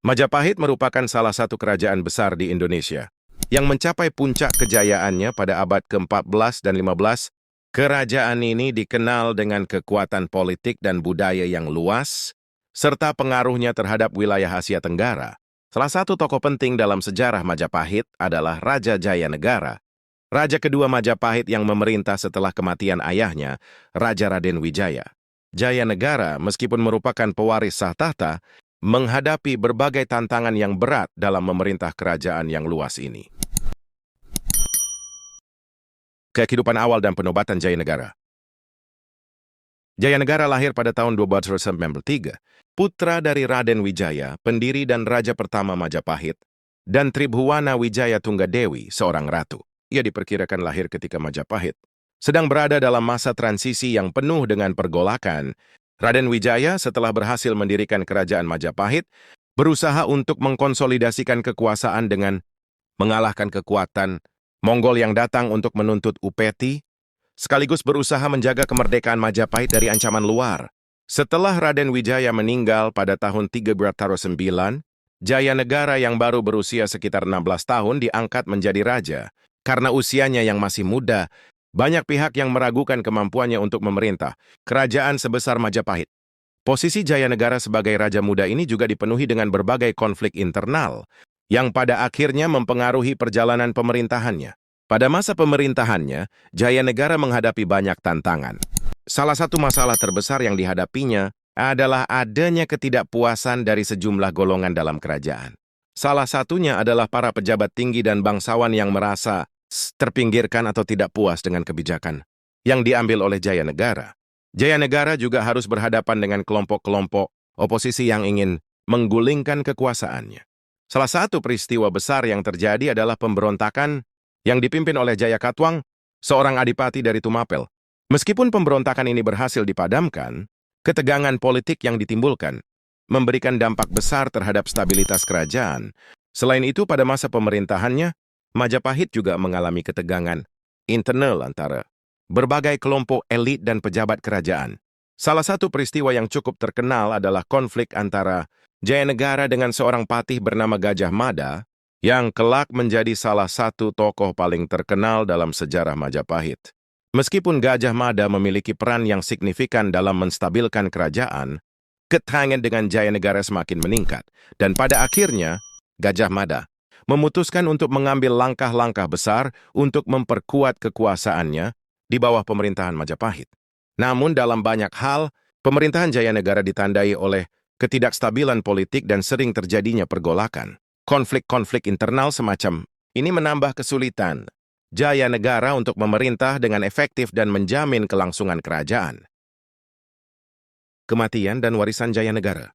Majapahit merupakan salah satu kerajaan besar di Indonesia yang mencapai puncak kejayaannya pada abad ke-14 dan 15. Kerajaan ini dikenal dengan kekuatan politik dan budaya yang luas, serta pengaruhnya terhadap wilayah Asia Tenggara. Salah satu tokoh penting dalam sejarah Majapahit adalah Raja Jayanegara, raja kedua Majapahit yang memerintah setelah kematian ayahnya, Raja Raden Wijaya. Jayanegara, meskipun merupakan pewaris sah tahta, menghadapi berbagai tantangan yang berat dalam memerintah kerajaan yang luas ini. Kehidupan awal dan penobatan Jayanegara. Jayanegara lahir pada tahun 1293, putra dari Raden Wijaya, pendiri dan raja pertama Majapahit, dan Tribhuwana Wijaya Tunggadewi, seorang ratu. Ia diperkirakan lahir ketika Majapahit sedang berada dalam masa transisi yang penuh dengan pergolakan. Raden Wijaya setelah berhasil mendirikan kerajaan Majapahit, berusaha untuk mengkonsolidasikan kekuasaan dengan mengalahkan kekuatan Mongol yang datang untuk menuntut Upeti, sekaligus berusaha menjaga kemerdekaan Majapahit dari ancaman luar. Setelah Raden Wijaya meninggal pada tahun 1309, Jayanegara yang baru berusia sekitar 16 tahun diangkat menjadi raja. Karena usianya yang masih muda, banyak pihak yang meragukan kemampuannya untuk memerintah kerajaan sebesar Majapahit. Posisi Jayanegara sebagai raja muda ini juga dipenuhi dengan berbagai konflik internal, yang pada akhirnya mempengaruhi perjalanan pemerintahannya. Pada masa pemerintahannya, Jayanegara menghadapi banyak tantangan. Salah satu masalah terbesar yang dihadapinya adalah adanya ketidakpuasan dari sejumlah golongan dalam kerajaan. Salah satunya adalah para pejabat tinggi dan bangsawan yang merasa terpinggirkan atau tidak puas dengan kebijakan yang diambil oleh Jayanegara. Jayanegara juga harus berhadapan dengan kelompok-kelompok oposisi yang ingin menggulingkan kekuasaannya. Salah satu peristiwa besar yang terjadi adalah pemberontakan yang dipimpin oleh Jayakatwang, seorang adipati dari Tumapel. Meskipun pemberontakan ini berhasil dipadamkan, ketegangan politik yang ditimbulkan memberikan dampak besar terhadap stabilitas kerajaan. Selain itu, pada masa pemerintahannya, Majapahit juga mengalami ketegangan internal antara berbagai kelompok elit dan pejabat kerajaan. Salah satu peristiwa yang cukup terkenal adalah konflik antara Jayanegara dengan seorang patih bernama Gajah Mada, yang kelak menjadi salah satu tokoh paling terkenal dalam sejarah Majapahit. Meskipun Gajah Mada memiliki peran yang signifikan dalam menstabilkan kerajaan, ketegangan dengan Jayanegara semakin meningkat, dan pada akhirnya, Gajah Mada memutuskan untuk mengambil langkah-langkah besar untuk memperkuat kekuasaannya di bawah pemerintahan Majapahit. Namun dalam banyak hal, pemerintahan Jayanegara ditandai oleh ketidakstabilan politik dan sering terjadinya pergolakan. Konflik-konflik internal semacam ini menambah kesulitan Jayanegara untuk memerintah dengan efektif dan menjamin kelangsungan kerajaan. Kematian dan warisan Jayanegara.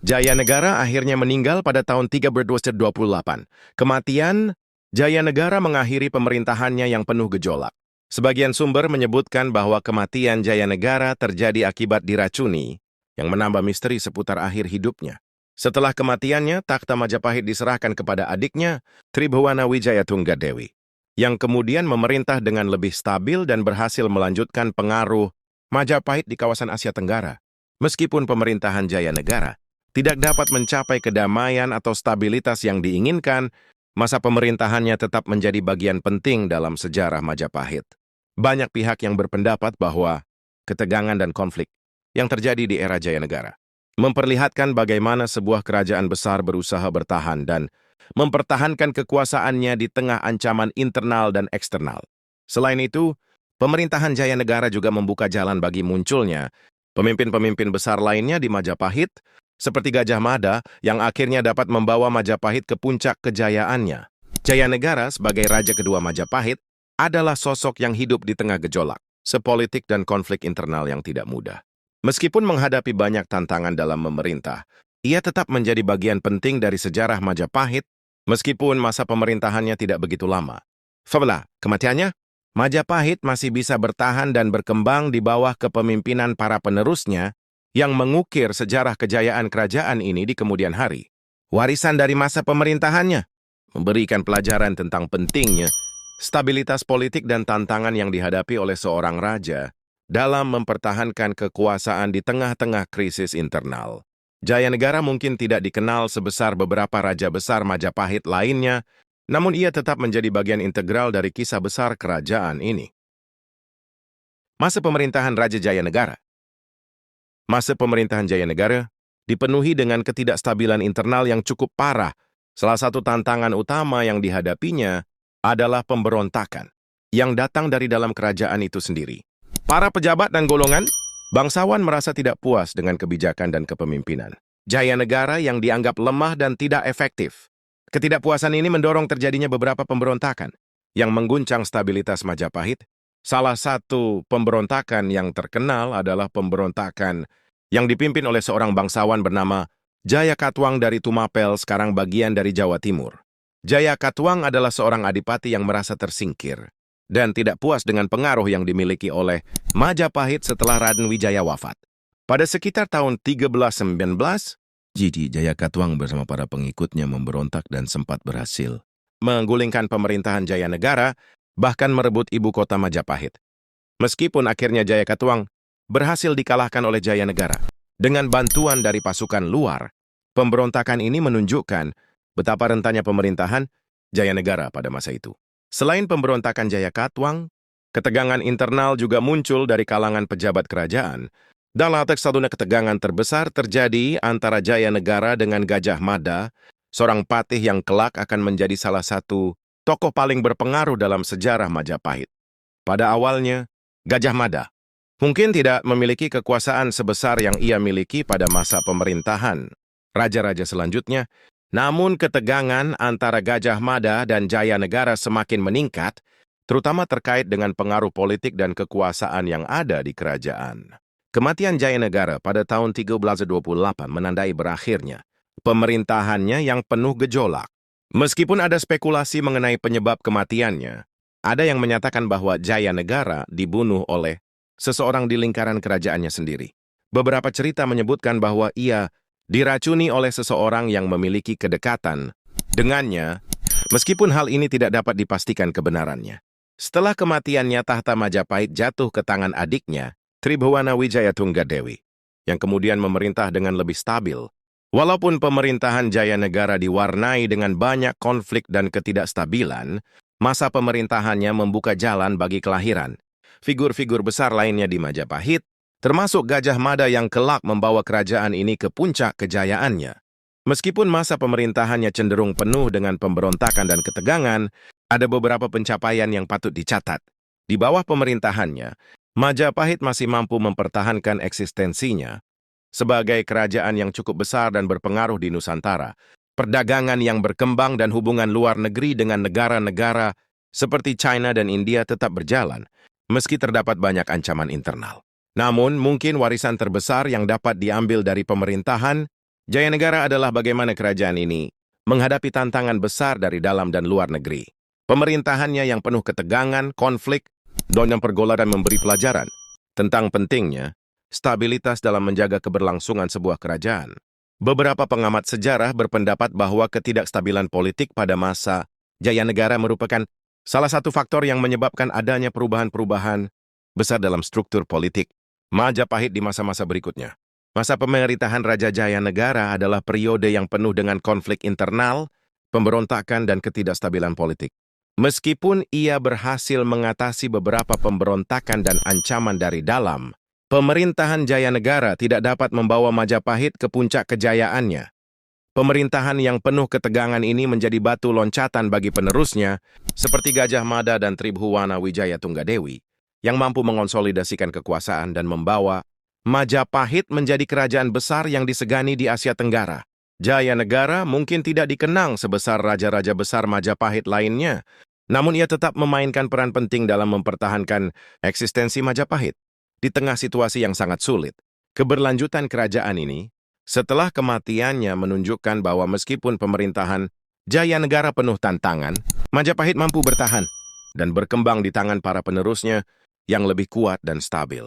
Jayanegara akhirnya meninggal pada tahun 1328. Kematian Jayanegara mengakhiri pemerintahannya yang penuh gejolak. Sebagian sumber menyebutkan bahwa kematian Jayanegara terjadi akibat diracuni, yang menambah misteri seputar akhir hidupnya. Setelah kematiannya, takhta Majapahit diserahkan kepada adiknya, Tribhuwana Wijaya Tunggadewi, yang kemudian memerintah dengan lebih stabil dan berhasil melanjutkan pengaruh Majapahit di kawasan Asia Tenggara. Meskipun pemerintahan Jayanegara tidak dapat mencapai kedamaian atau stabilitas yang diinginkan, masa pemerintahannya tetap menjadi bagian penting dalam sejarah Majapahit. Banyak pihak yang berpendapat bahwa ketegangan dan konflik yang terjadi di era Jayanegara memperlihatkan bagaimana sebuah kerajaan besar berusaha bertahan dan mempertahankan kekuasaannya di tengah ancaman internal dan eksternal. Selain itu, pemerintahan Jayanegara juga membuka jalan bagi munculnya pemimpin-pemimpin besar lainnya di Majapahit, seperti Gajah Mada yang akhirnya dapat membawa Majapahit ke puncak kejayaannya. Jayanegara sebagai raja kedua Majapahit adalah sosok yang hidup di tengah gejolak, sepolitik dan konflik internal yang tidak mudah. Meskipun menghadapi banyak tantangan dalam memerintah, ia tetap menjadi bagian penting dari sejarah Majapahit, meskipun masa pemerintahannya tidak begitu lama. Setelah kematiannya, Majapahit masih bisa bertahan dan berkembang di bawah kepemimpinan para penerusnya yang mengukir sejarah kejayaan kerajaan ini di kemudian hari. Warisan dari masa pemerintahannya memberikan pelajaran tentang pentingnya stabilitas politik dan tantangan yang dihadapi oleh seorang raja dalam mempertahankan kekuasaan di tengah-tengah krisis internal. Jayanegara mungkin tidak dikenal sebesar beberapa raja besar Majapahit lainnya, namun ia tetap menjadi bagian integral dari kisah besar kerajaan ini. Masa pemerintahan Raja Jayanegara. Masa pemerintahan Jayanegara dipenuhi dengan ketidakstabilan internal yang cukup parah. Salah satu tantangan utama yang dihadapinya adalah pemberontakan yang datang dari dalam kerajaan itu sendiri. Para pejabat dan golongan bangsawan merasa tidak puas dengan kebijakan dan kepemimpinan Jayanegara yang dianggap lemah dan tidak efektif. Ketidakpuasan ini mendorong terjadinya beberapa pemberontakan yang mengguncang stabilitas Majapahit. Salah satu pemberontakan yang terkenal adalah pemberontakan yang dipimpin oleh seorang bangsawan bernama Jayakatwang dari Tumapel, sekarang bagian dari Jawa Timur. Jayakatwang adalah seorang adipati yang merasa tersingkir dan tidak puas dengan pengaruh yang dimiliki oleh Majapahit setelah Raden Wijaya wafat. Pada sekitar tahun 1319, Jayakatwang bersama para pengikutnya memberontak dan sempat berhasil menggulingkan pemerintahan Jayanegara, bahkan merebut ibu kota Majapahit. Meskipun akhirnya Jayakatwang berhasil dikalahkan oleh Jayanegara dengan bantuan dari pasukan luar, pemberontakan ini menunjukkan betapa rentannya pemerintahan Jayanegara pada masa itu. Selain pemberontakan Jayakatwang, ketegangan internal juga muncul dari kalangan pejabat kerajaan. Dalam teks satunya ketegangan terbesar terjadi antara Jayanegara dengan Gajah Mada, seorang patih yang kelak akan menjadi salah satu tokoh paling berpengaruh dalam sejarah Majapahit. Pada awalnya, Gajah Mada mungkin tidak memiliki kekuasaan sebesar yang ia miliki pada masa pemerintahan raja-raja selanjutnya, namun ketegangan antara Gajah Mada dan Jayanegara semakin meningkat, terutama terkait dengan pengaruh politik dan kekuasaan yang ada di kerajaan. Kematian Jayanegara pada tahun 1328 menandai berakhirnya pemerintahannya yang penuh gejolak. Meskipun ada spekulasi mengenai penyebab kematiannya, ada yang menyatakan bahwa Jayanegara dibunuh oleh seseorang di lingkaran kerajaannya sendiri. Beberapa cerita menyebutkan bahwa ia diracuni oleh seseorang yang memiliki kedekatan dengannya, meskipun hal ini tidak dapat dipastikan kebenarannya. Setelah kematiannya, tahta Majapahit jatuh ke tangan adiknya, Tribhuwana Wijaya Tunggadewi, yang kemudian memerintah dengan lebih stabil. Walaupun pemerintahan Jayanegara diwarnai dengan banyak konflik dan ketidakstabilan, masa pemerintahannya membuka jalan bagi kelahiran figur-figur besar lainnya di Majapahit, termasuk Gajah Mada yang kelak membawa kerajaan ini ke puncak kejayaannya. Meskipun masa pemerintahannya cenderung penuh dengan pemberontakan dan ketegangan, ada beberapa pencapaian yang patut dicatat. Di bawah pemerintahannya, Majapahit masih mampu mempertahankan eksistensinya sebagai kerajaan yang cukup besar dan berpengaruh di Nusantara. Perdagangan yang berkembang dan hubungan luar negeri dengan negara-negara seperti China dan India tetap berjalan, meski terdapat banyak ancaman internal. Namun, mungkin warisan terbesar yang dapat diambil dari pemerintahan Jayanegara adalah bagaimana kerajaan ini menghadapi tantangan besar dari dalam dan luar negeri. Pemerintahannya yang penuh ketegangan, konflik, dan pergolakan memberi pelajaran tentang pentingnya stabilitas dalam menjaga keberlangsungan sebuah kerajaan. Beberapa pengamat sejarah berpendapat bahwa ketidakstabilan politik pada masa Jayanegara merupakan salah satu faktor yang menyebabkan adanya perubahan-perubahan besar dalam struktur politik Majapahit di masa-masa berikutnya. Masa pemerintahan Raja Jayanegara adalah periode yang penuh dengan konflik internal, pemberontakan, dan ketidakstabilan politik. Meskipun ia berhasil mengatasi beberapa pemberontakan dan ancaman dari dalam, pemerintahan Jayanegara tidak dapat membawa Majapahit ke puncak kejayaannya. Pemerintahan yang penuh ketegangan ini menjadi batu loncatan bagi penerusnya, seperti Gajah Mada dan Tribhuwana Wijaya Tunggadewi, yang mampu mengonsolidasikan kekuasaan dan membawa Majapahit menjadi kerajaan besar yang disegani di Asia Tenggara. Jayanegara mungkin tidak dikenang sebesar raja-raja besar Majapahit lainnya, namun ia tetap memainkan peran penting dalam mempertahankan eksistensi Majapahit. Di tengah situasi yang sangat sulit, keberlanjutan kerajaan ini, setelah kematiannya menunjukkan bahwa meskipun pemerintahan Jayanegara penuh tantangan, Majapahit mampu bertahan dan berkembang di tangan para penerusnya yang lebih kuat dan stabil.